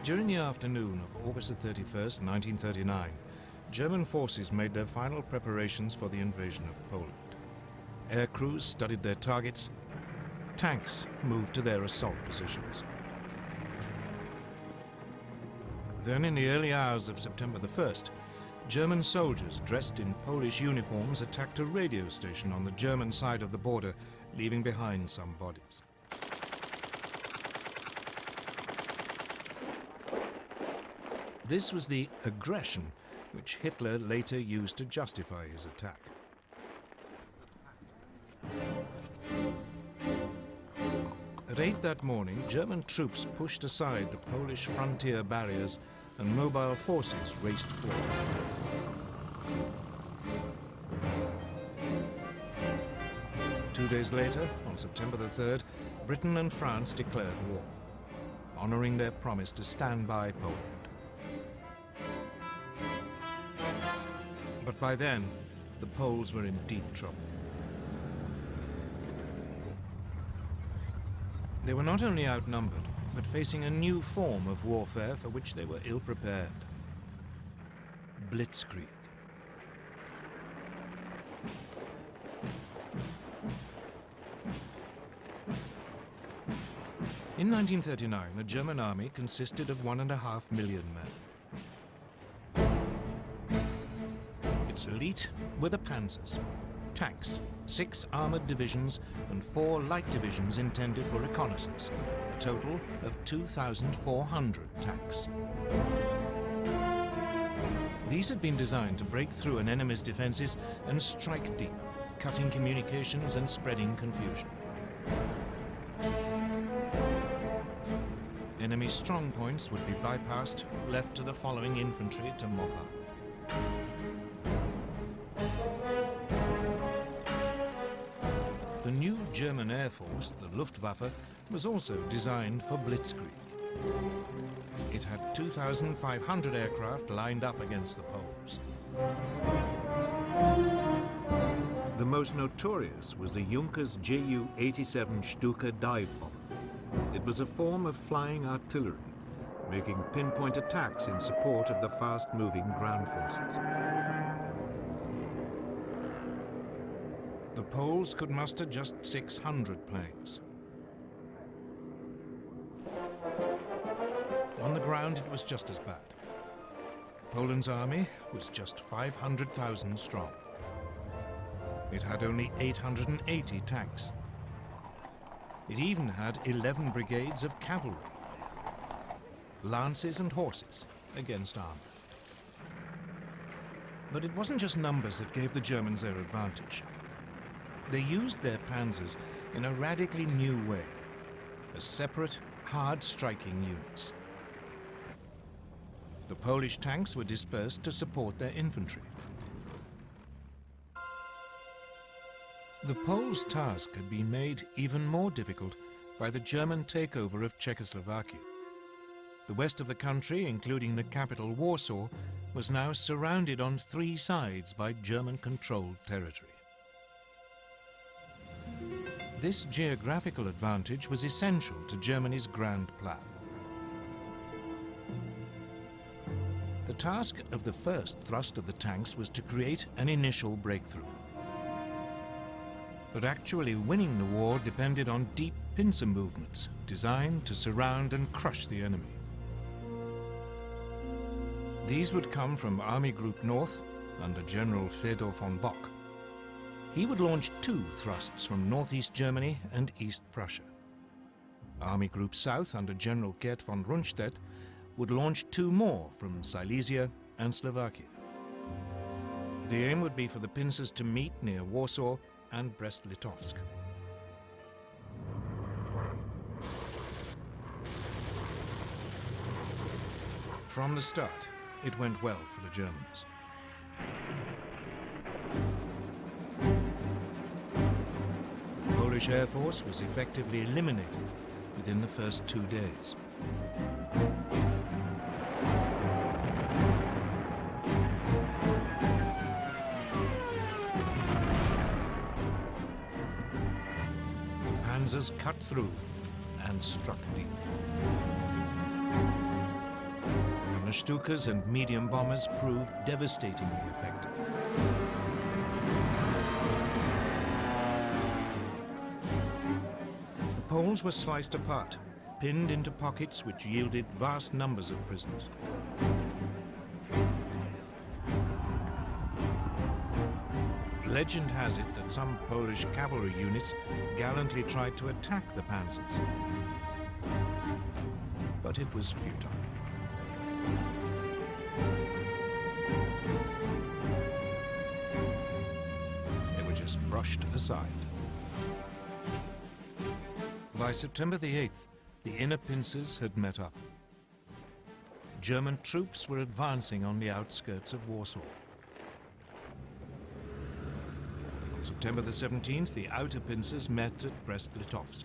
During the afternoon of August 31st, 1939, German forces made their final preparations for the invasion of Poland. Air crews studied their targets. Tanks moved to their assault positions. Then, in the early hours of September the 1st, German soldiers dressed in Polish uniforms attacked a radio station on the German side of the border, leaving behind some bodies. This was the aggression which Hitler later used to justify his attack. At 8 that morning, German troops pushed aside the Polish frontier barriers and mobile forces raced forward. 2 days later, on September the 3rd, Britain and France declared war, honoring their promise to stand by Poland. But by then, the Poles were in deep trouble. They were not only outnumbered, but facing a new form of warfare for which they were ill-prepared. Blitzkrieg. In 1939, the German army consisted of 1.5 million men. Its elite were the panzers, tanks, 6 armored divisions and 4 light divisions intended for reconnaissance, a total of 2,400 tanks. These had been designed to break through an enemy's defenses and strike deep, cutting communications and spreading confusion. Enemy strong points would be bypassed, left to the following infantry to mop up. The new German Air Force, the Luftwaffe, was also designed for Blitzkrieg. It had 2,500 aircraft lined up against the Poles. The most notorious was the Junkers Ju-87 Stuka dive bomber. It was a form of flying artillery, making pinpoint attacks in support of the fast-moving ground forces. The Poles could muster just 600 planes. On the ground, it was just as bad. Poland's army was just 500,000 strong. It had only 880 tanks. It even had 11 brigades of cavalry, lances and horses against armor. But it wasn't just numbers that gave the Germans their advantage. They used their panzers in a radically new way, as separate, hard-striking units. The Polish tanks were dispersed to support their infantry. The Poles' task had been made even more difficult by the German takeover of Czechoslovakia. The west of the country, including the capital Warsaw, was now surrounded on 3 sides by German-controlled territory. This geographical advantage was essential to Germany's grand plan. The task of the first thrust of the tanks was to create an initial breakthrough. But actually winning the war depended on deep pincer movements designed to surround and crush the enemy. These would come from Army Group North under General Fedor von Bock. He would launch 2 thrusts from northeast Germany and East Prussia. Army Group South under General Gerd von Rundstedt would launch 2 more from Silesia and Slovakia. The aim would be for the pincers to meet near Warsaw and Brest-Litovsk. From the start, it went well for the Germans. The Polish Air Force was effectively eliminated within the first 2 days. Panzers cut through and struck deep. The Stukas and medium bombers proved devastatingly effective. The Poles were sliced apart, pinned into pockets which yielded vast numbers of prisoners. Legend has it that some Polish cavalry units gallantly tried to attack the panzers, but it was futile. They were just brushed aside. By September the 8th, the inner pincers had met up. German troops were advancing on the outskirts of Warsaw. On September the 17th, the outer pincers met at Brest-Litovsk.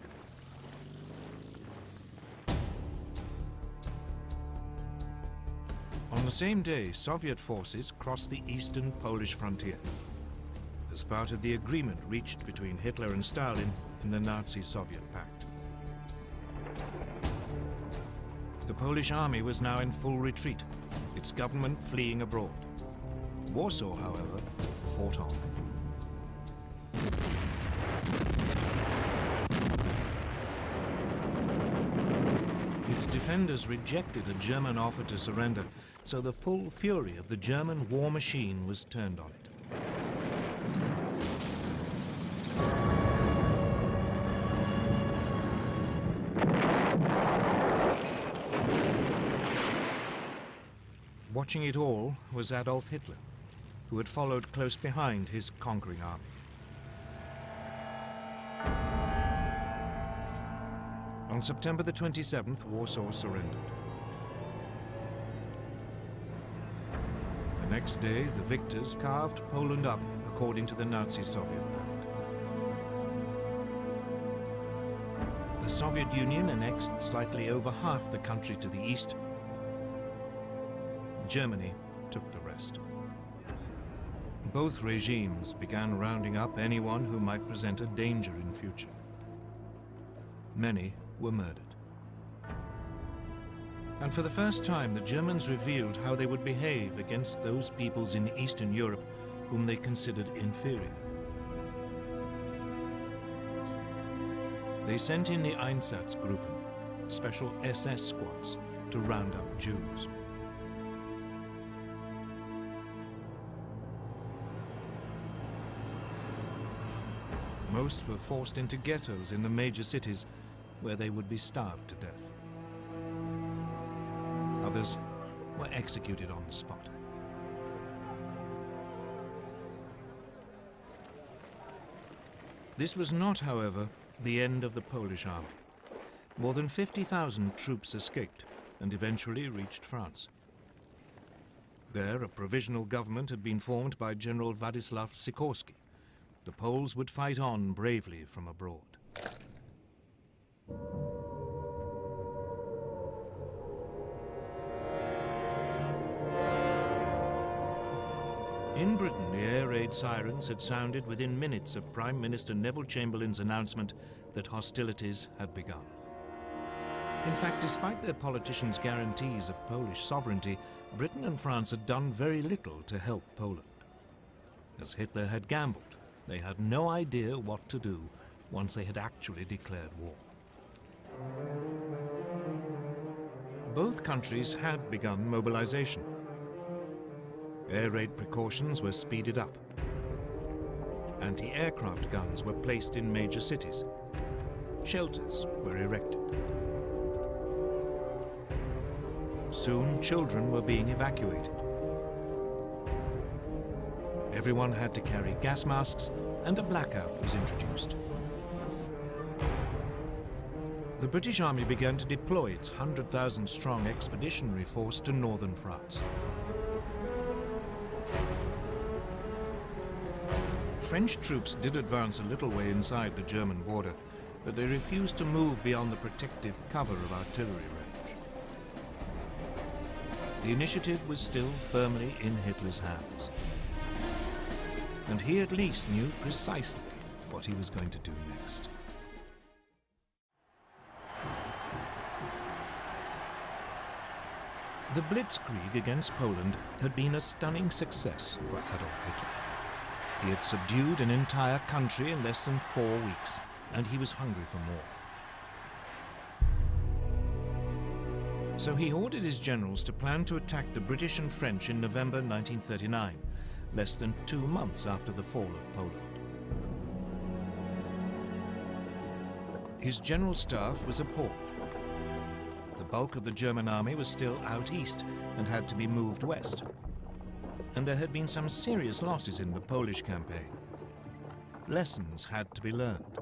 On the same day, Soviet forces crossed the eastern Polish frontier as part of the agreement reached between Hitler and Stalin in the Nazi-Soviet pact. The Polish army was now in full retreat, its government fleeing abroad. Warsaw, however, fought on. Its defenders rejected a German offer to surrender, so the full fury of the German war machine was turned on it. Watching it all was Adolf Hitler, who had followed close behind his conquering army. On September the 27th, Warsaw surrendered. The next day, the victors carved Poland up according to the Nazi-Soviet pact. The Soviet Union annexed slightly over half the country to the east. Germany took the rest. Both regimes began rounding up anyone who might present a danger in future. Many were murdered. And for the first time, the Germans revealed how they would behave against those peoples in Eastern Europe whom they considered inferior. They sent in the Einsatzgruppen, special SS squads, to round up Jews. Most were forced into ghettos in the major cities, where they would be starved to death. Others were executed on the spot. This was not, however, the end of the Polish army. More than 50,000 troops escaped and eventually reached France. There, a provisional government had been formed by General Władysław Sikorski. The Poles would fight on bravely from abroad. In Britain, the air raid sirens had sounded within minutes of Prime Minister Neville Chamberlain's announcement that hostilities had begun. In fact, despite their politicians' guarantees of Polish sovereignty, Britain and France had done very little to help Poland. As Hitler had gambled, they had no idea what to do once they had actually declared war. Both countries had begun mobilization. Air raid precautions were speeded up. Anti-aircraft guns were placed in major cities. Shelters were erected. Soon, children were being evacuated. Everyone had to carry gas masks, and a blackout was introduced. The British Army began to deploy its 100,000-strong expeditionary force to northern France. French troops did advance a little way inside the German border, but they refused to move beyond the protective cover of artillery range. The initiative was still firmly in Hitler's hands. And he at least knew precisely what he was going to do next. The Blitzkrieg against Poland had been a stunning success for Adolf Hitler. He had subdued an entire country in less than 4 weeks, and he was hungry for more. So he ordered his generals to plan to attack the British and French in November 1939, less than 2 months after the fall of Poland. His general staff was appalled. The bulk of the German army was still out east and had to be moved west. And there had been some serious losses in the Polish campaign. Lessons had to be learned.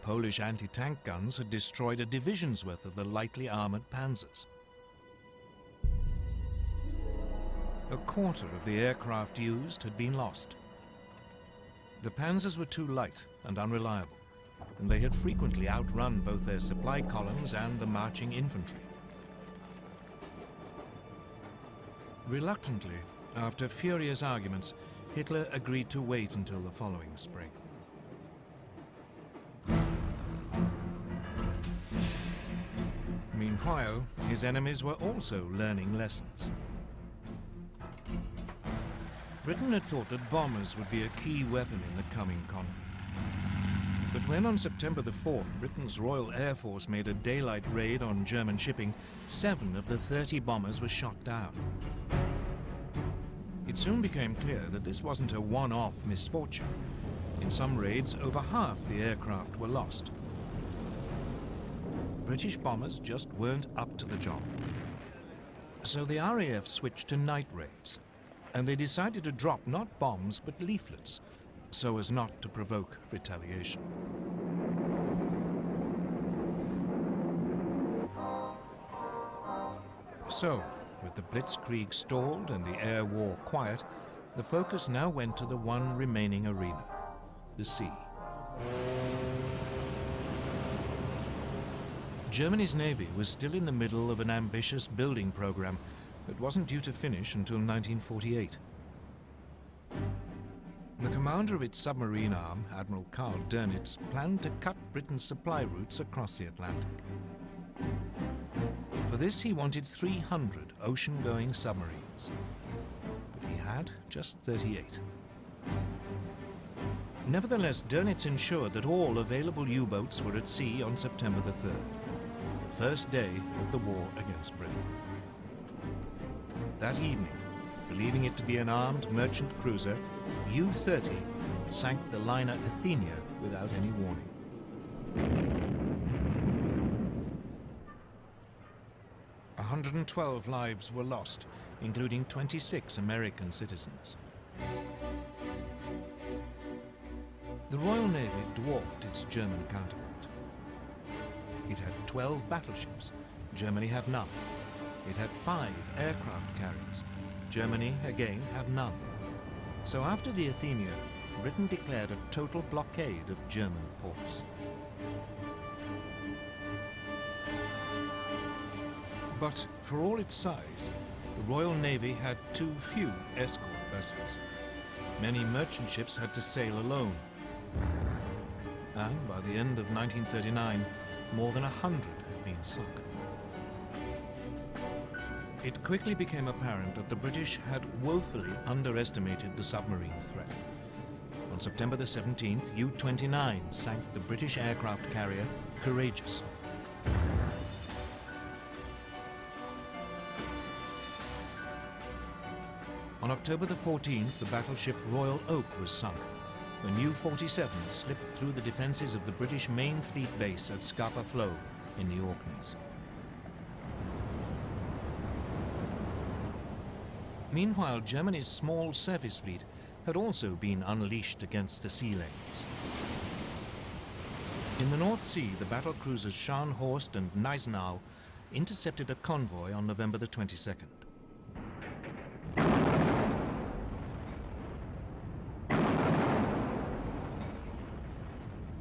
Polish anti-tank guns had destroyed a division's worth of the lightly armored panzers. A quarter of the aircraft used had been lost. The panzers were too light and unreliable, and they had frequently outrun both their supply columns and the marching infantry. Reluctantly, after furious arguments, Hitler agreed to wait until the following spring. Meanwhile, his enemies were also learning lessons. Britain had thought that bombers would be a key weapon in the coming conflict. But when on September the 4th, Britain's Royal Air Force made a daylight raid on German shipping, 7 of the 30 bombers were shot down. It soon became clear that this wasn't a one-off misfortune. In some raids, over half the aircraft were lost. British bombers just weren't up to the job. So the RAF switched to night raids, and they decided to drop not bombs but leaflets, so as not to provoke retaliation. So, with the Blitzkrieg stalled and the air war quiet, the focus now went to the one remaining arena, the sea. Germany's navy was still in the middle of an ambitious building program that wasn't due to finish until 1948. The commander of its submarine arm, Admiral Karl Dönitz, planned to cut Britain's supply routes across the Atlantic. For this, he wanted 300 ocean-going submarines, but he had just 38. Nevertheless, Dönitz ensured that all available U-boats were at sea on September the 3rd, the first day of the war against Britain. That evening, believing it to be an armed merchant cruiser, U-30 sank the liner Athenia without any warning. 112 lives were lost, including 26 American citizens. The Royal Navy dwarfed its German counterpart. It had 12 battleships. Germany had none. It had 5 aircraft carriers. Germany, again, had none. So after the Athenia, Britain declared a total blockade of German ports. But for all its size, the Royal Navy had too few escort vessels. Many merchant ships had to sail alone. And by the end of 1939, more than 100 had been sunk. It quickly became apparent that the British had woefully underestimated the submarine threat. On September the 17th, U-29 sank the British aircraft carrier Courageous. On October the 14th, the battleship Royal Oak was sunk when U-47 slipped through the defenses of the British main fleet base at Scapa Flow in the Orkneys. Meanwhile, Germany's small surface fleet had also been unleashed against the sea lanes. In the North Sea, the battlecruisers Scharnhorst and Gneisenau intercepted a convoy on November the 22nd.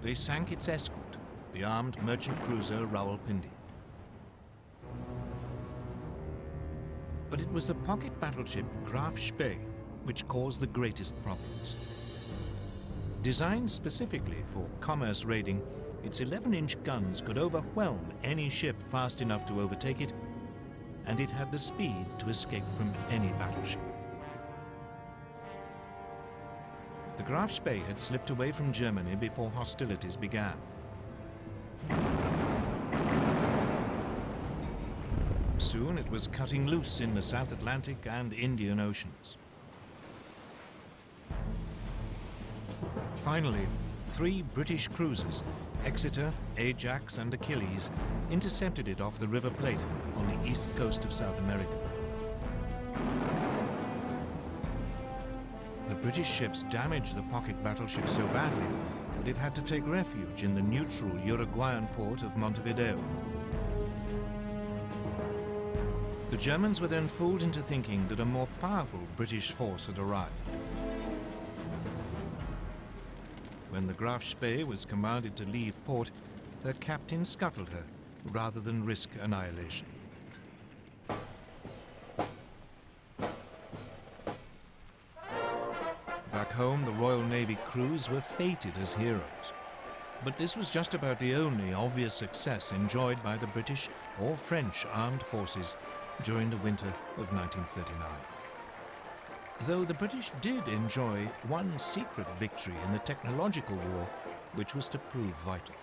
They sank its escort, the armed merchant cruiser Rawalpindi. But it was the pocket battleship Graf Spee which caused the greatest problems. Designed specifically for commerce raiding, Its 11-inch guns could overwhelm any ship fast enough to overtake it, and it had the speed to escape from any battleship. The Graf Spee had slipped away from Germany before hostilities began. Soon it was cutting loose in the South Atlantic and Indian Oceans. Finally, 3 British cruisers, Exeter, Ajax and Achilles, intercepted it off the River Plate on the east coast of South America. The British ships damaged the pocket battleship so badly that it had to take refuge in the neutral Uruguayan port of Montevideo. The Germans were then fooled into thinking that a more powerful British force had arrived. When the Graf Spee was commanded to leave port, her captain scuttled her rather than risk annihilation. Back home, the Royal Navy crews were feted as heroes. But this was just about the only obvious success enjoyed by the British or French armed forces during the winter of 1939. Though the British did enjoy one secret victory in the technological war, which was to prove vital.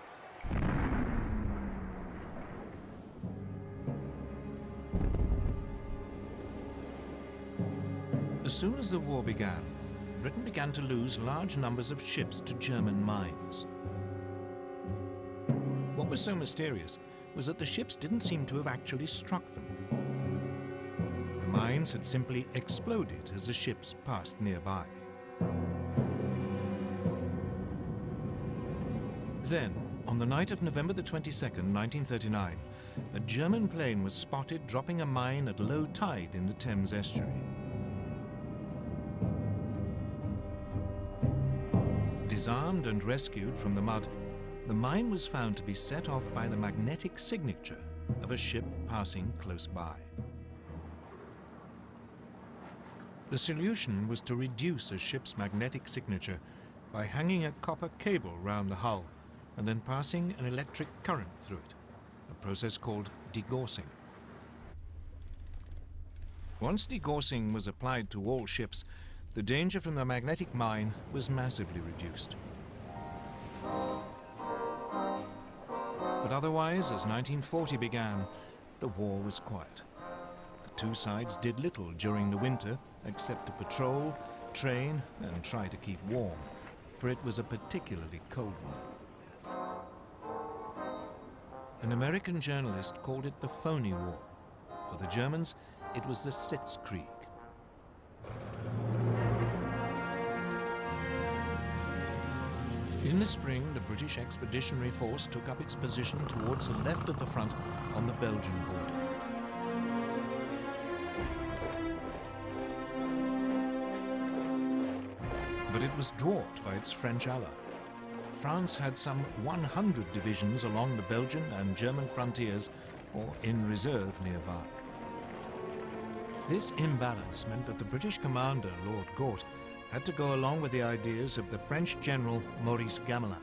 As soon as the war began, Britain began to lose large numbers of ships to German mines. What was so mysterious was that the ships didn't seem to have actually struck them. The mines had simply exploded as the ships passed nearby. Then, on the night of November the 22nd, 1939, a German plane was spotted dropping a mine at low tide in the Thames estuary. Disarmed and rescued from the mud, the mine was found to be set off by the magnetic signature of a ship passing close by. The solution was to reduce a ship's magnetic signature by hanging a copper cable round the hull and then passing an electric current through it, a process called degaussing. Once degaussing was applied to all ships, the danger from the magnetic mine was massively reduced. But otherwise, as 1940 began, the war was quiet. The two sides did little during the winter except to patrol, train, and try to keep warm, for it was a particularly cold one. An American journalist called it the Phony War. For the Germans, it was the Sitzkrieg. In the spring, the British Expeditionary Force took up its position towards the left of the front on the Belgian border. But it was dwarfed by its French ally. France had some 100 divisions along the Belgian and German frontiers, or in reserve nearby. This imbalance meant that the British commander, Lord Gort, had to go along with the ideas of the French general Maurice Gamelin.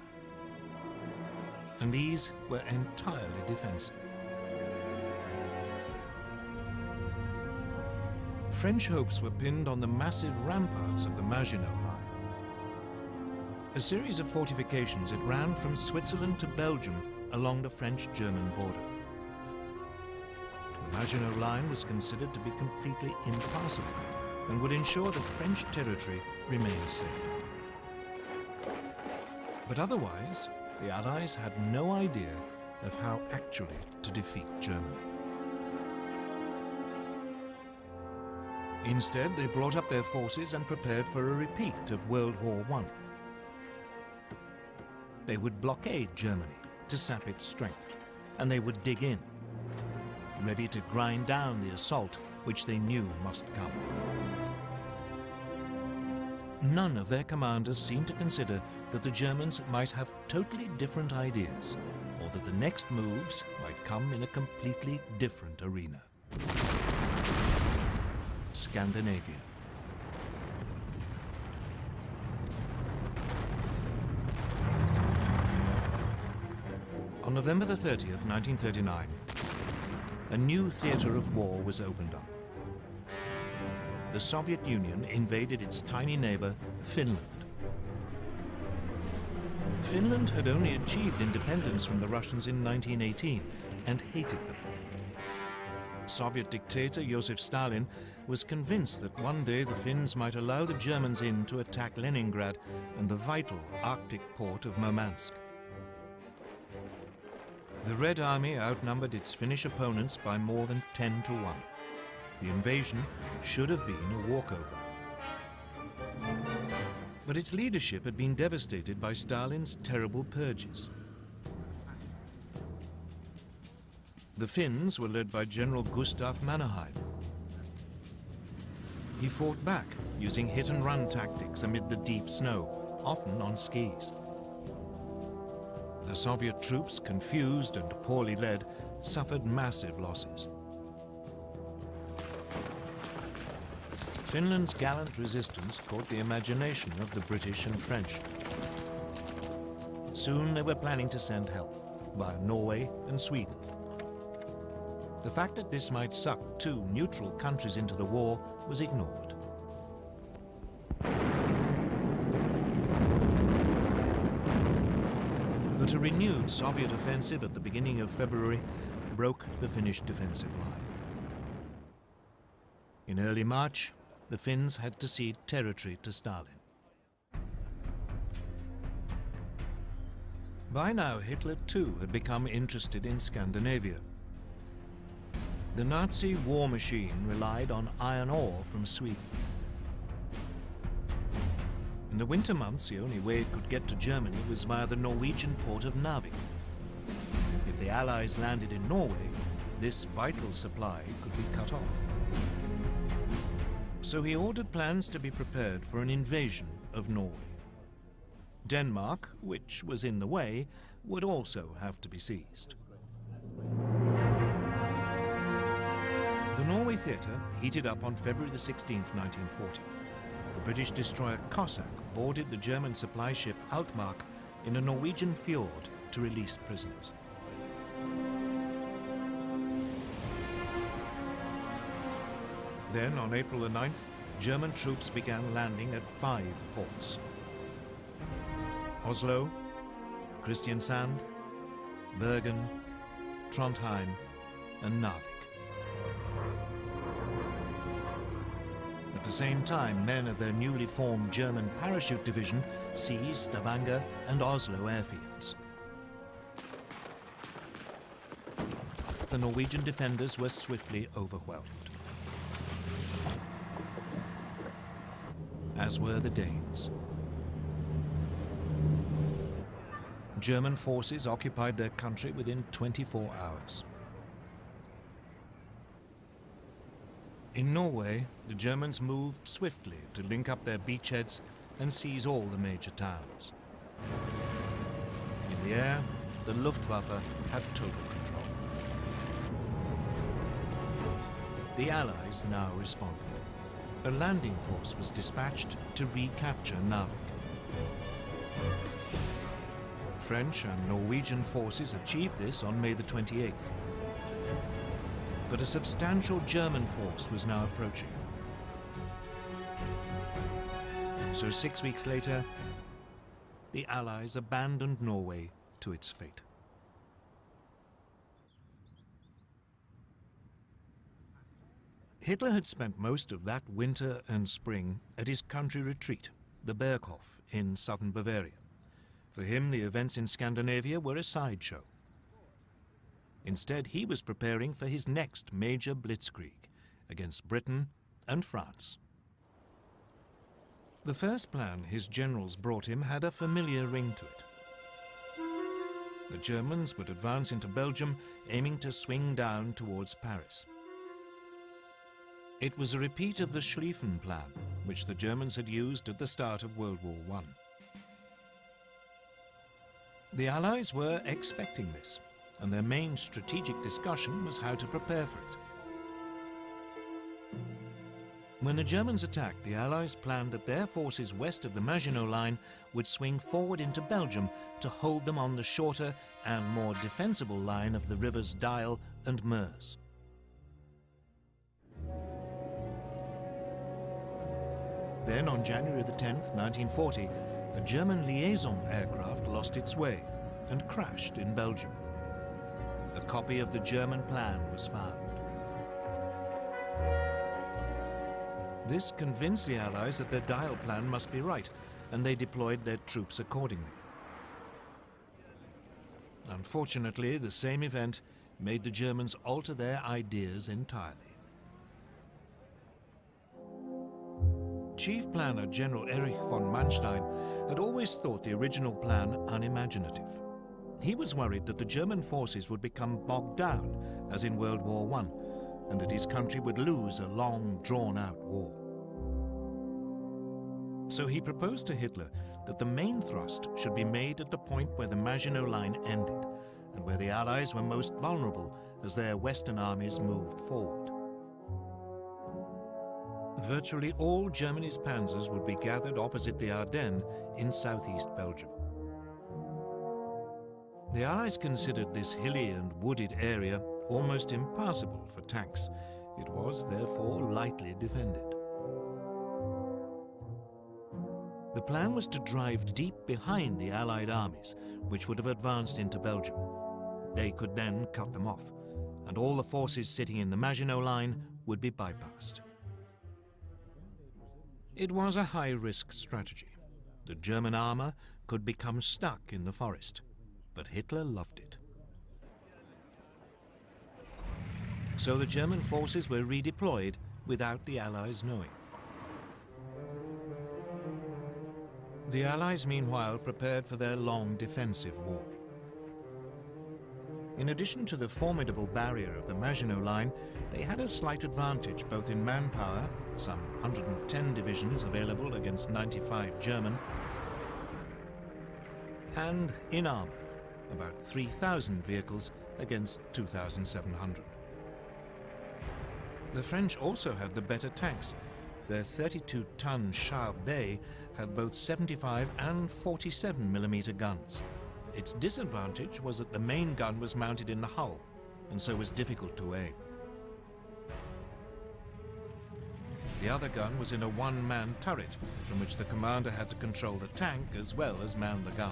And these were entirely defensive. French hopes were pinned on the massive ramparts of the Maginot Line. A series of fortifications, it ran from Switzerland to Belgium along the French-German border. The Maginot Line was considered to be completely impassable and would ensure that French territory remained safe. But otherwise, the Allies had no idea of how actually to defeat Germany. Instead, they brought up their forces and prepared for a repeat of World War I. They would blockade Germany to sap its strength, and they would dig in, ready to grind down the assault which they knew must come. None of their commanders seemed to consider that the Germans might have totally different ideas, or that the next moves might come in a completely different arena. Scandinavia. On November the 30th, 1939, a new theater of war was opened up. The Soviet Union invaded its tiny neighbor, Finland. Finland had only achieved independence from the Russians in 1918 and hated them. Soviet dictator Joseph Stalin was convinced that one day the Finns might allow the Germans in to attack Leningrad and the vital Arctic port of Murmansk. The Red Army outnumbered its Finnish opponents by more than 10 to 1. The invasion should have been a walkover. But its leadership had been devastated by Stalin's terrible purges. The Finns were led by General Gustav Mannerheim. He fought back using hit-and-run tactics amid the deep snow, often on skis. The Soviet troops, confused and poorly led, suffered massive losses. Finland's gallant resistance caught the imagination of the British and French. Soon they were planning to send help via Norway and Sweden. The fact that this might suck two neutral countries into the war was ignored. But a renewed Soviet offensive at the beginning of February broke the Finnish defensive line. In early March, the Finns had to cede territory to Stalin. By now, Hitler too had become interested in Scandinavia. The Nazi war machine relied on iron ore from Sweden. In the winter months, the only way it could get to Germany was via the Norwegian port of Narvik. If the Allies landed in Norway, this vital supply could be cut off. So he ordered plans to be prepared for an invasion of Norway. Denmark, which was in the way, would also have to be seized. The Norway theatre heated up on February the 16th, 1940. The British destroyer Cossack boarded the German supply ship Altmark in a Norwegian fjord to release prisoners. Then, on April the 9th, German troops began landing at 5 ports: Oslo, Kristiansand, Bergen, Trondheim, and Narvik. At the same time, men of their newly formed German parachute division seized Stavanger and Oslo airfields. The Norwegian defenders were swiftly overwhelmed, as were the Danes. German forces occupied their country within 24 hours. In Norway, the Germans moved swiftly to link up their beachheads and seize all the major towns. In the air, the Luftwaffe had total control. The Allies now responded. A landing force was dispatched to recapture Narvik. French and Norwegian forces achieved this on May the 28th. But a substantial German force was now approaching. So 6 weeks later, the Allies abandoned Norway to its fate. Hitler had spent most of that winter and spring at his country retreat, the Berghof in southern Bavaria. For him, the events in Scandinavia were a sideshow. Instead, he was preparing for his next major blitzkrieg against Britain and France. The first plan his generals brought him had a familiar ring to it. The Germans would advance into Belgium, aiming to swing down towards Paris. It was a repeat of the Schlieffen Plan, which the Germans had used at the start of World War I. The Allies were expecting this, and their main strategic discussion was how to prepare for it. When the Germans attacked, the Allies planned that their forces west of the Maginot Line would swing forward into Belgium to hold them on the shorter and more defensible line of the rivers Dyle and Meuse. Then, on January the 10th, 1940, a German liaison aircraft lost its way and crashed in Belgium. A copy of the German plan was found. This convinced the Allies that their Dyle plan must be right, and they deployed their troops accordingly. Unfortunately, the same event made the Germans alter their ideas entirely. Chief planner General Erich von Manstein had always thought the original plan unimaginative. He was worried that the German forces would become bogged down, as in World War I, and that his country would lose a long, drawn-out war. So he proposed to Hitler that the main thrust should be made at the point where the Maginot Line ended, and where the Allies were most vulnerable as their Western armies moved forward. Virtually all Germany's panzers would be gathered opposite the Ardennes in southeast Belgium. The Allies considered this hilly and wooded area almost impassable for tanks. It was, therefore, lightly defended. The plan was to drive deep behind the Allied armies, which would have advanced into Belgium. They could then cut them off, and all the forces sitting in the Maginot Line would be bypassed. It was a high-risk strategy. The German armor could become stuck in the forest, but Hitler loved it. So the German forces were redeployed without the Allies knowing. The Allies, meanwhile, prepared for their long defensive war. In addition to the formidable barrier of the Maginot Line, they had a slight advantage both in manpower, some 110 divisions available against 95 German, and in armor, about 3,000 vehicles against 2,700. The French also had the better tanks. Their 32-ton Char-Bay had both 75 and 47mm guns. Its disadvantage was that the main gun was mounted in the hull, and so was difficult to aim. The other gun was in a one-man turret, from which the commander had to control the tank as well as man the gun.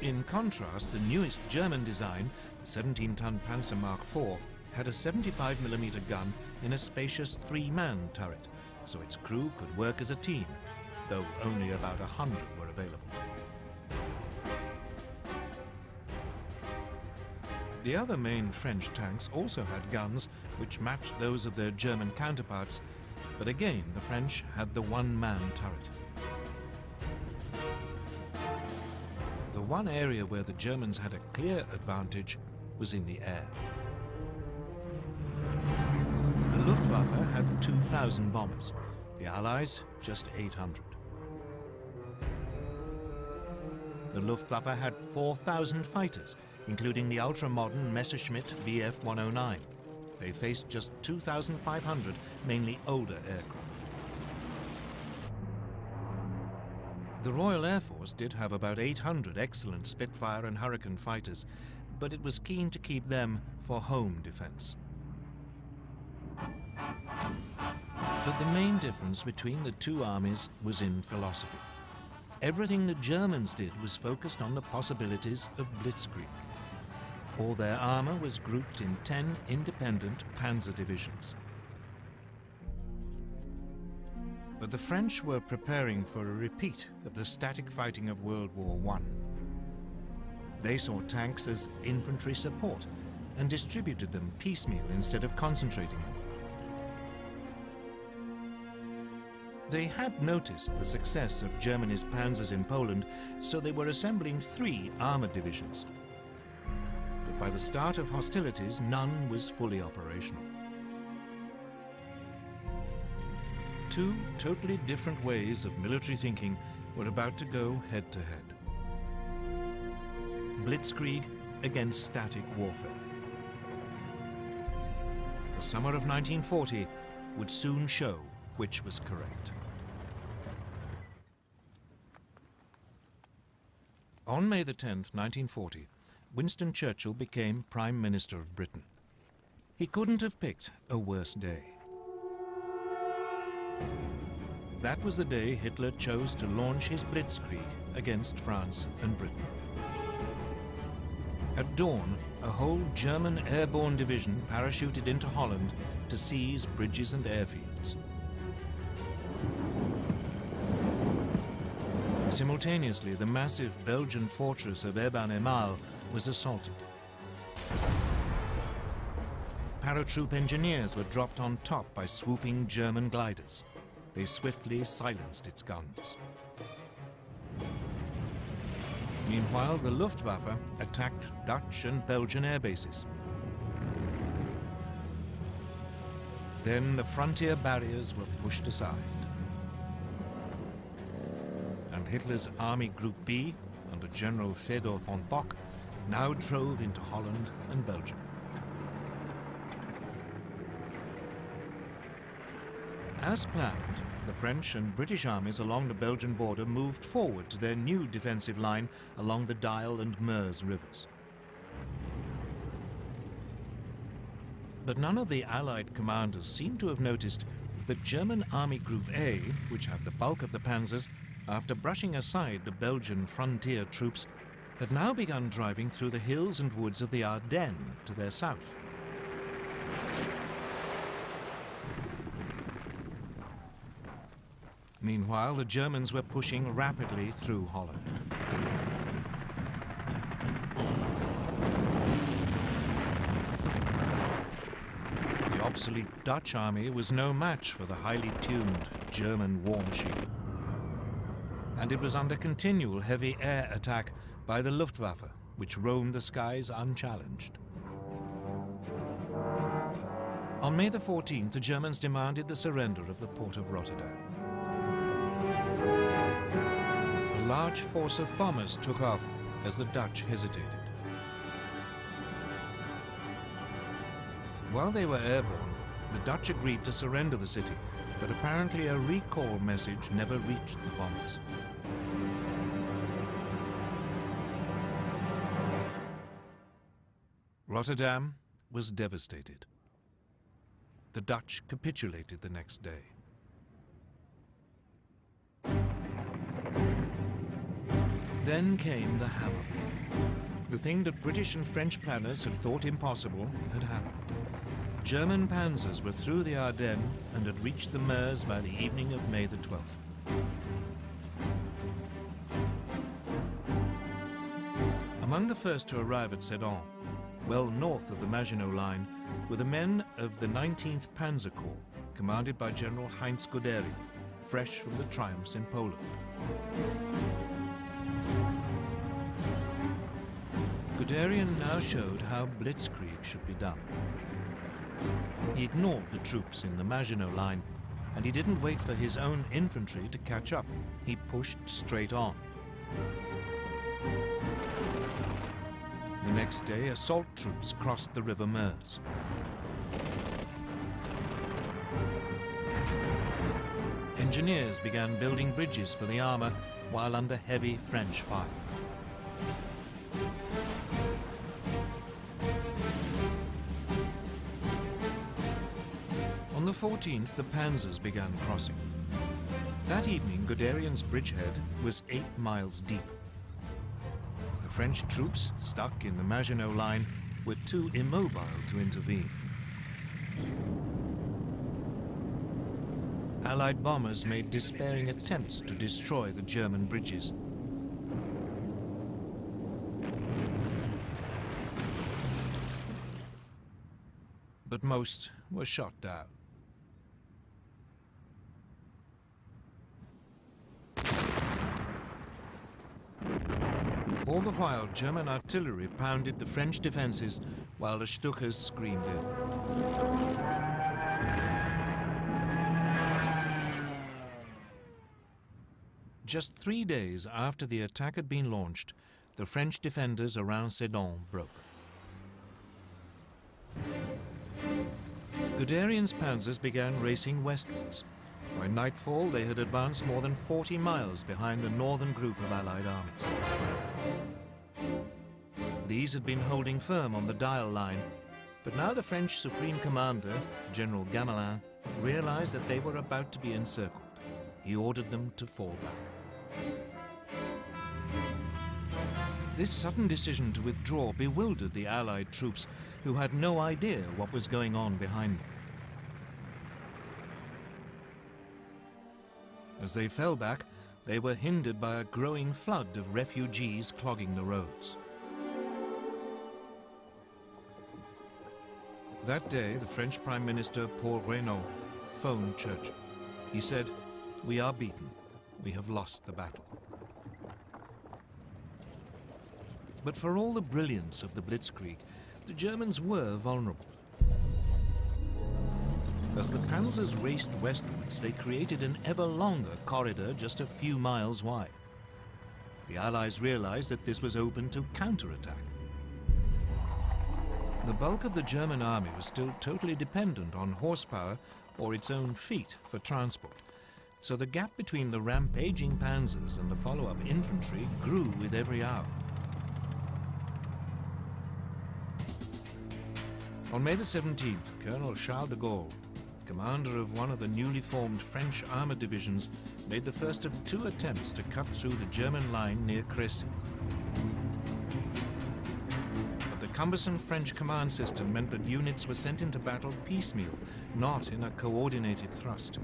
In contrast, the newest German design, the 17-ton Panzer Mark IV, had a 75mm gun in a spacious three-man turret, so its crew could work as a team, though only about 100 were available. The other main French tanks also had guns which matched those of their German counterparts, but again the French had the one-man turret. The one area where the Germans had a clear advantage was in the air. The Luftwaffe had 2,000 bombers, the Allies just 800. The Luftwaffe had 4,000 fighters, including the ultra-modern Messerschmitt Bf 109. They faced just 2,500, mainly older aircraft. The Royal Air Force did have about 800 excellent Spitfire and Hurricane fighters, but it was keen to keep them for home defense. But the main difference between the two armies was in philosophy. Everything the Germans did was focused on the possibilities of blitzkrieg. All their armor was grouped in 10 independent panzer divisions. But the French were preparing for a repeat of the static fighting of World War I. They saw tanks as infantry support and distributed them piecemeal instead of concentrating them. They had noticed the success of Germany's panzers in Poland, so they were assembling 3 armored divisions. But by the start of hostilities, none was fully operational. 2 totally different ways of military thinking were about to go head-to-head. Blitzkrieg against static warfare. summer of 1940 would soon show which was correct. On May the 10th, 1940, Winston Churchill became Prime Minister of Britain. He couldn't have picked a worse day. That was the day Hitler chose to launch his blitzkrieg against France and Britain. At dawn, a whole German airborne division parachuted into Holland to seize bridges and airfields. Simultaneously, the massive Belgian fortress of Eben-Emael was assaulted. Paratroop engineers were dropped on top by swooping German gliders. They swiftly silenced its guns. Meanwhile, the Luftwaffe attacked Dutch and Belgian air bases. Then the frontier barriers were pushed aside. And Hitler's Army Group B, under General Fedor von Bock, now drove into Holland and Belgium. As planned, the French and British armies along the Belgian border moved forward to their new defensive line along the Dyle and Meuse rivers. But none of the Allied commanders seemed to have noticed that German Army Group A, which had the bulk of the panzers, after brushing aside the Belgian frontier troops, had now begun driving through the hills and woods of the Ardennes to their south. Meanwhile, the Germans were pushing rapidly through Holland. The obsolete Dutch army was no match for the highly tuned German war machine. And it was under continual heavy air attack by the Luftwaffe, which roamed the skies unchallenged. On May the 14th, the Germans demanded the surrender of the port of Rotterdam. A large force of bombers took off as the Dutch hesitated. While they were airborne, the Dutch agreed to surrender the city, but apparently a recall message never reached the bombers. Rotterdam was devastated. The Dutch capitulated the next day. Then came the hammer blow. The thing that British and French planners had thought impossible had happened. German panzers were through the Ardennes and had reached the Meuse by the evening of May the 12th. Among the first to arrive at Sedan, well north of the Maginot Line, were the men of the 19th Panzer Corps, commanded by General Heinz Guderian, fresh from the triumphs in Poland. Guderian now showed how blitzkrieg should be done. He ignored the troops in the Maginot Line, and he didn't wait for his own infantry to catch up. He pushed straight on. The next day, assault troops crossed the River Meuse. Engineers began building bridges for the armor while under heavy French fire. On the 14th, the panzers began crossing. That evening, Guderian's bridgehead was 8 miles deep. The French troops, stuck in the Maginot Line, were too immobile to intervene. Allied bombers made despairing attempts to destroy the German bridges. But most were shot down. All the while, German artillery pounded the French defenses while the Stukas screamed in. Just 3 days after the attack had been launched, the French defenders around Sedan broke. Guderian's panzers began racing westwards. By nightfall, they had advanced more than 40 miles behind the northern group of Allied armies. These had been holding firm on the Dial line, but now the French Supreme Commander, General Gamelin, realized that they were about to be encircled. He ordered them to fall back. This sudden decision to withdraw bewildered the Allied troops, who had no idea what was going on behind them. As they fell back, they were hindered by a growing flood of refugees clogging the roads. That day, the French Prime Minister Paul Reynaud phoned Churchill. He said, "We are beaten. We have lost the battle." But for all the brilliance of the Blitzkrieg, the Germans were vulnerable. As the panzers raced westwards, they created an ever longer corridor just a few miles wide. The Allies realized that this was open to counterattack. The bulk of the German army was still totally dependent on horsepower or its own feet for transport, so the gap between the rampaging panzers and the follow-up infantry grew with every hour. On May the 17th, Colonel Charles de Gaulle, commander of one of the newly formed French armored divisions, made the first of 2 attempts to cut through the German line near Crécy. But the cumbersome French command system meant that units were sent into battle piecemeal, not in a coordinated thrust.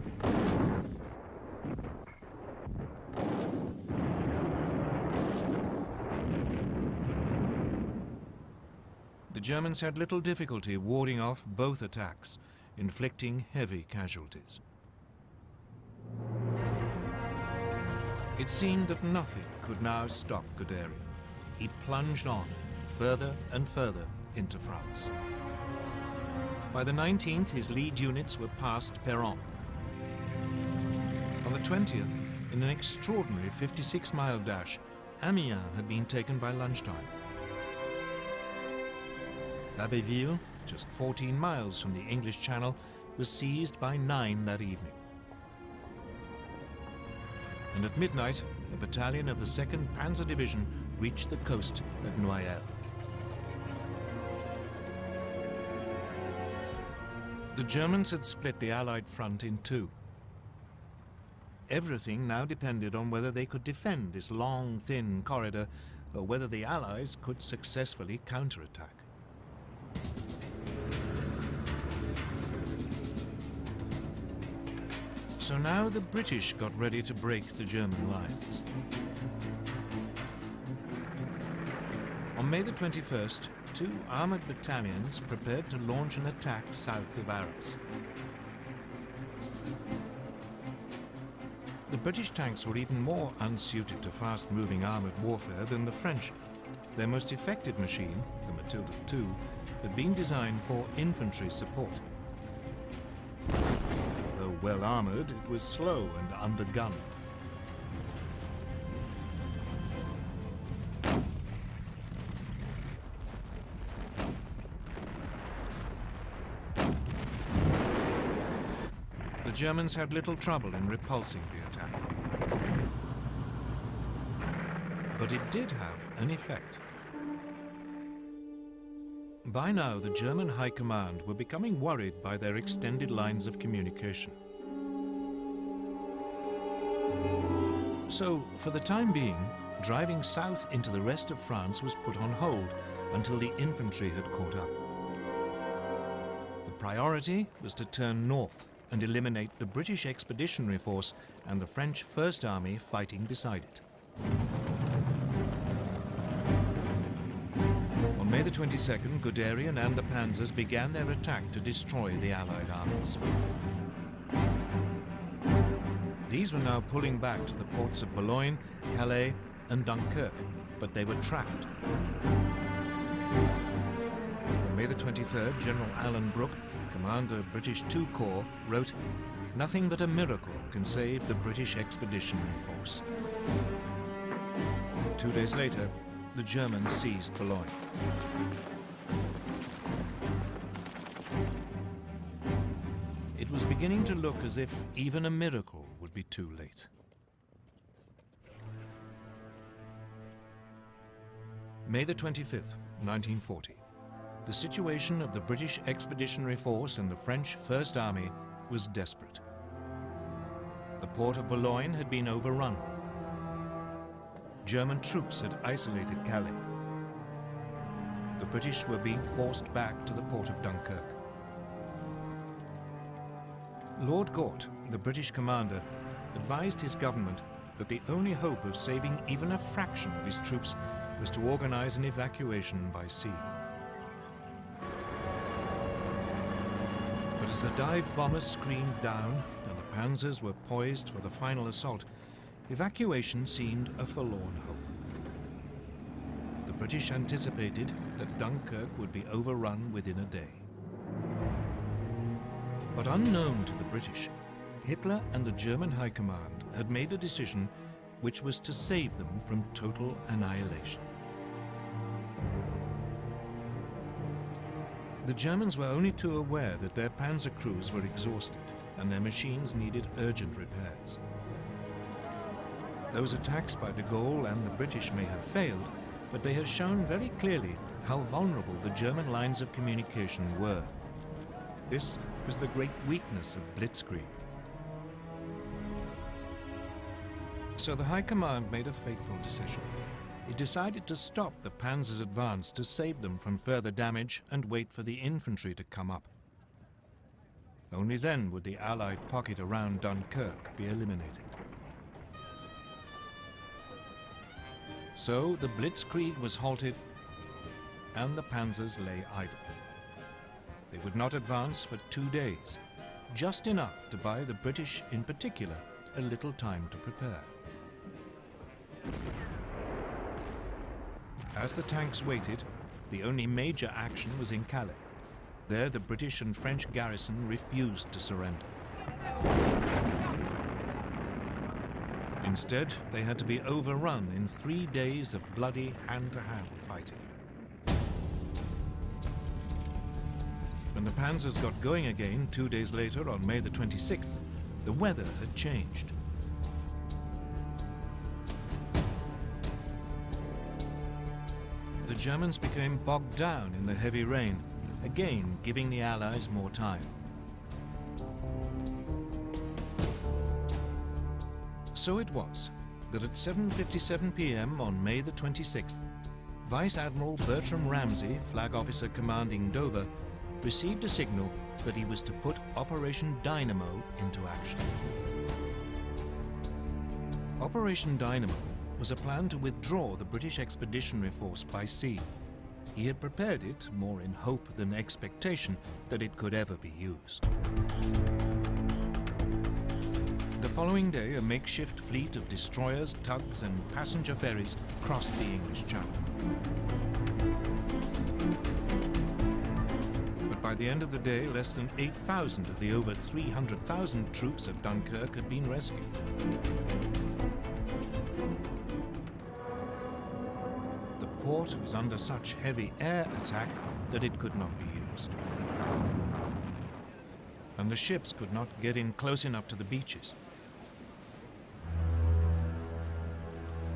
The Germans had little difficulty warding off both attacks, inflicting heavy casualties. It seemed that nothing could now stop Guderian. He plunged on, further and further into France. By the 19th, his lead units were past Péronne. On the 20th, in an extraordinary 56-mile dash, Amiens had been taken by lunchtime. Abbeville, just 14 miles from the English Channel, was seized by 9 that evening. And at midnight, a battalion of the 2nd Panzer Division reached the coast at Noyelles. The Germans had split the Allied front in 2. Everything now depended on whether they could defend this long, thin corridor, or whether the Allies could successfully counterattack. So now the British got ready to break the German lines. On May the 21st, 2 armored battalions prepared to launch an attack south of Arras. The British tanks were even more unsuited to fast-moving armored warfare than the French. Their most effective machine, the Matilda II, had been designed for infantry support. Though well-armored, it was slow and undergunned. The Germans had little trouble in repulsing the attack. But it did have an effect. By now, the German High Command were becoming worried by their extended lines of communication. So, for the time being, driving south into the rest of France was put on hold until the infantry had caught up. The priority was to turn north and eliminate the British Expeditionary Force and the French First Army fighting beside it. On May the 22nd, Guderian and the panzers began their attack to destroy the Allied armies. These were now pulling back to the ports of Boulogne, Calais, and Dunkirk, but they were trapped. On May the 23rd, General Alan Brooke, commander of British II Corps, wrote, "Nothing but a miracle can save the British Expeditionary Force." 2 days later, the Germans seized Boulogne. it was beginning to look as if even a miracle would be too late. May the 25th, 1940. The situation of the British Expeditionary Force and the French First Army was desperate. The port of Boulogne had been overrun. German troops had isolated Calais. The British were being forced back to the port of Dunkirk. Lord Gort, the British commander, advised his government that the only hope of saving even a fraction of his troops was to organize an evacuation by sea. But as the dive bombers screamed down and the panzers were poised for the final assault, evacuation seemed a forlorn hope. The British anticipated that Dunkirk would be overrun within a day. But unknown to the British, Hitler and the German High Command had made a decision which was to save them from total annihilation. The Germans were only too aware that their panzer crews were exhausted and their machines needed urgent repairs. Those attacks by de Gaulle and the British may have failed, but they have shown very clearly how vulnerable the German lines of communication were. This was the great weakness of blitzkrieg. So the High Command made a fateful decision. It decided to stop the panzers' advance to save them from further damage and wait for the infantry to come up. Only then would the Allied pocket around Dunkirk be eliminated. So the blitzkrieg was halted and the panzers lay idle. They would not advance for 2 days, just enough to buy the British in particular a little time to prepare. As the tanks waited, the only major action was in Calais. There the British and French garrison refused to surrender. Instead, they had to be overrun in 3 days of bloody hand-to-hand fighting. When the panzers got going again 2 days later on May the 26th, the weather had changed. The Germans became bogged down in the heavy rain, again giving the Allies more time. So it was that at 7:57 p.m. on May the 26th, Vice Admiral Bertram Ramsay, flag officer commanding Dover, received a signal that he was to put Operation Dynamo into action. Operation Dynamo was a plan to withdraw the British Expeditionary Force by sea. He had prepared it more in hope than expectation that it could ever be used. The following day, a makeshift fleet of destroyers, tugs, and passenger ferries crossed the English Channel. But by the end of the day, less than 8,000 of the over 300,000 troops at Dunkirk had been rescued. The port was under such heavy air attack that it could not be used. And the ships could not get in close enough to the beaches.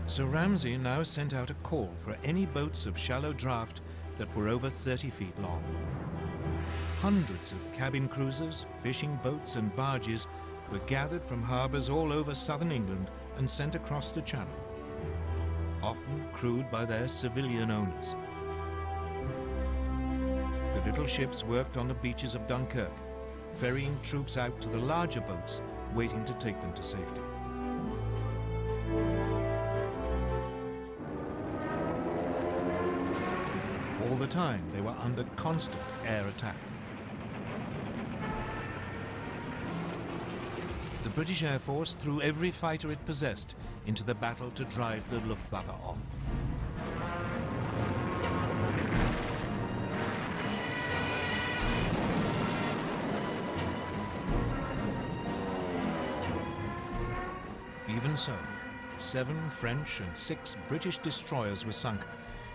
So Ramsay now sent out a call for any boats of shallow draft that were over 30 feet long. Hundreds of cabin cruisers, fishing boats and barges were gathered from harbours all over southern England and sent across the Channel, often crewed by their civilian owners. The little ships worked on the beaches of Dunkirk, ferrying troops out to the larger boats waiting to take them to safety. All the time, they were under constant air attack. The British Air Force threw every fighter it possessed into the battle to drive the Luftwaffe off. Even so, 7 French and 6 British destroyers were sunk,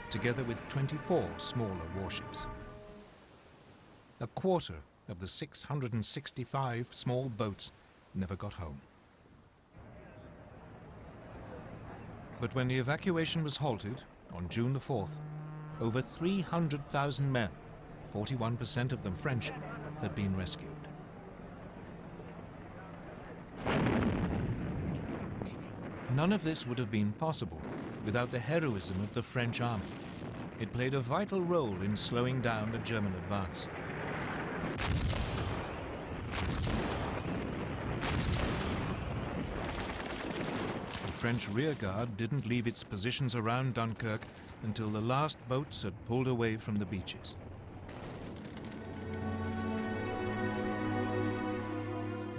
together with 24 smaller warships. A quarter of the 665 small boats never got home. But when the evacuation was halted on June the 4th, over 300,000 men, 41% of them French, had been rescued. None of this would have been possible without the heroism of the French army. It played a vital role in slowing down the German advance. The French rearguard didn't leave its positions around Dunkirk until the last boats had pulled away from the beaches.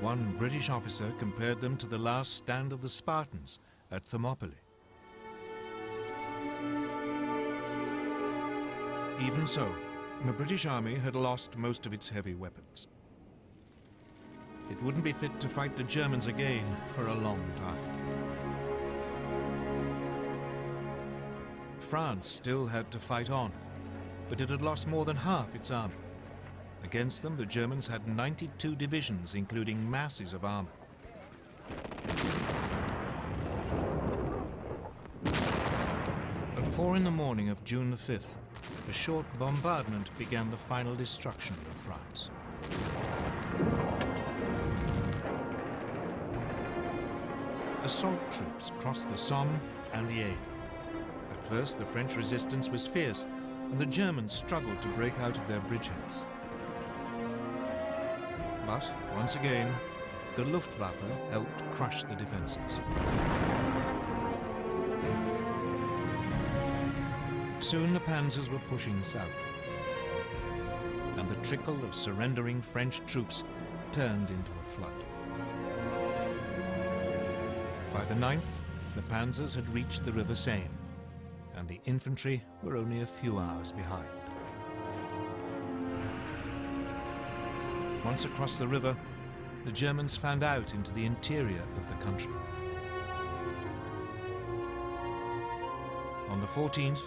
One British officer compared them to the last stand of the Spartans at Thermopylae. Even so, the British army had lost most of its heavy weapons. It wouldn't be fit to fight the Germans again for a long time. France still had to fight on, but it had lost more than half its army. Against them, the Germans had 92 divisions, including masses of armor. At 4 in the morning of June the 5th, a short bombardment began the final destruction of France. Assault troops crossed the Somme and the Aisne. At first, the French resistance was fierce, and the Germans struggled to break out of their bridgeheads. But, once again, the Luftwaffe helped crush the defenses. Soon the panzers were pushing south, and the trickle of surrendering French troops turned into a flood. By the 9th, the panzers had reached the River Seine, and the infantry were only a few hours behind. Once across the river, the Germans fanned out into the interior of the country. On the 14th,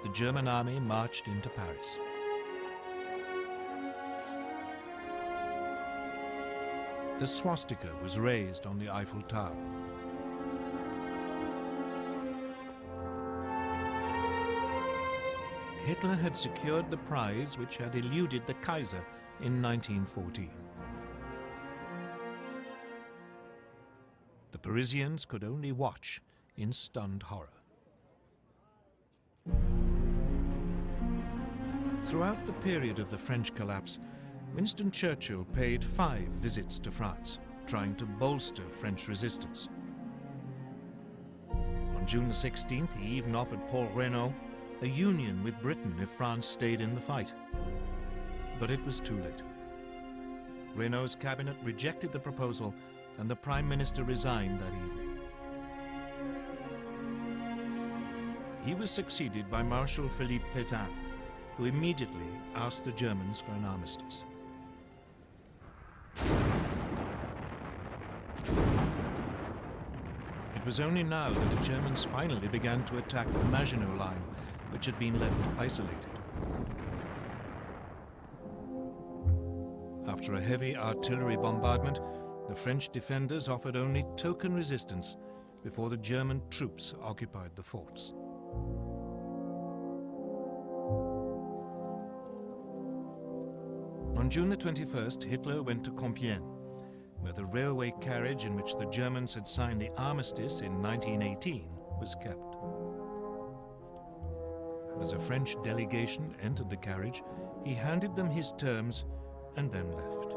the German army marched into Paris. The swastika was raised on the Eiffel Tower. Hitler had secured the prize which had eluded the Kaiser in 1914. The Parisians could only watch in stunned horror. Throughout the period of the French collapse, Winston Churchill paid 5 visits to France, trying to bolster French resistance. On June the 16th, he even offered Paul Reynaud a union with Britain if France stayed in the fight. But it was too late. Reynaud's cabinet rejected the proposal, and the Prime Minister resigned that evening. He was succeeded by Marshal Philippe Pétain, who immediately asked the Germans for an armistice. It was only now that the Germans finally began to attack the Maginot Line, which had been left isolated. After a heavy artillery bombardment, the French defenders offered only token resistance before the German troops occupied the forts. On June the 21st, Hitler went to Compiègne, where the railway carriage in which the Germans had signed the armistice in 1918 was kept. As a French delegation entered the carriage, he handed them his terms and then left.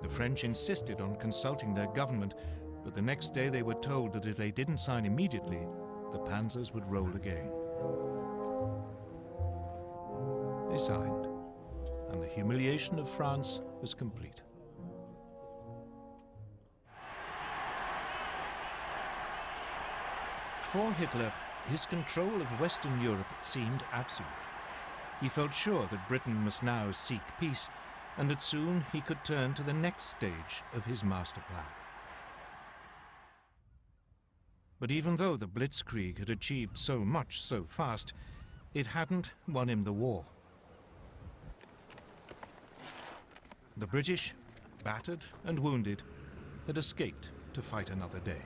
The French insisted on consulting their government, but the next day they were told that if they didn't sign immediately, the panzers would roll again. They signed, and the humiliation of France was complete. For Hitler, his control of Western Europe seemed absolute. He felt sure that Britain must now seek peace, and that soon he could turn to the next stage of his master plan. But even though the Blitzkrieg had achieved so much so fast, it hadn't won him the war. The British, battered and wounded, had escaped to fight another day.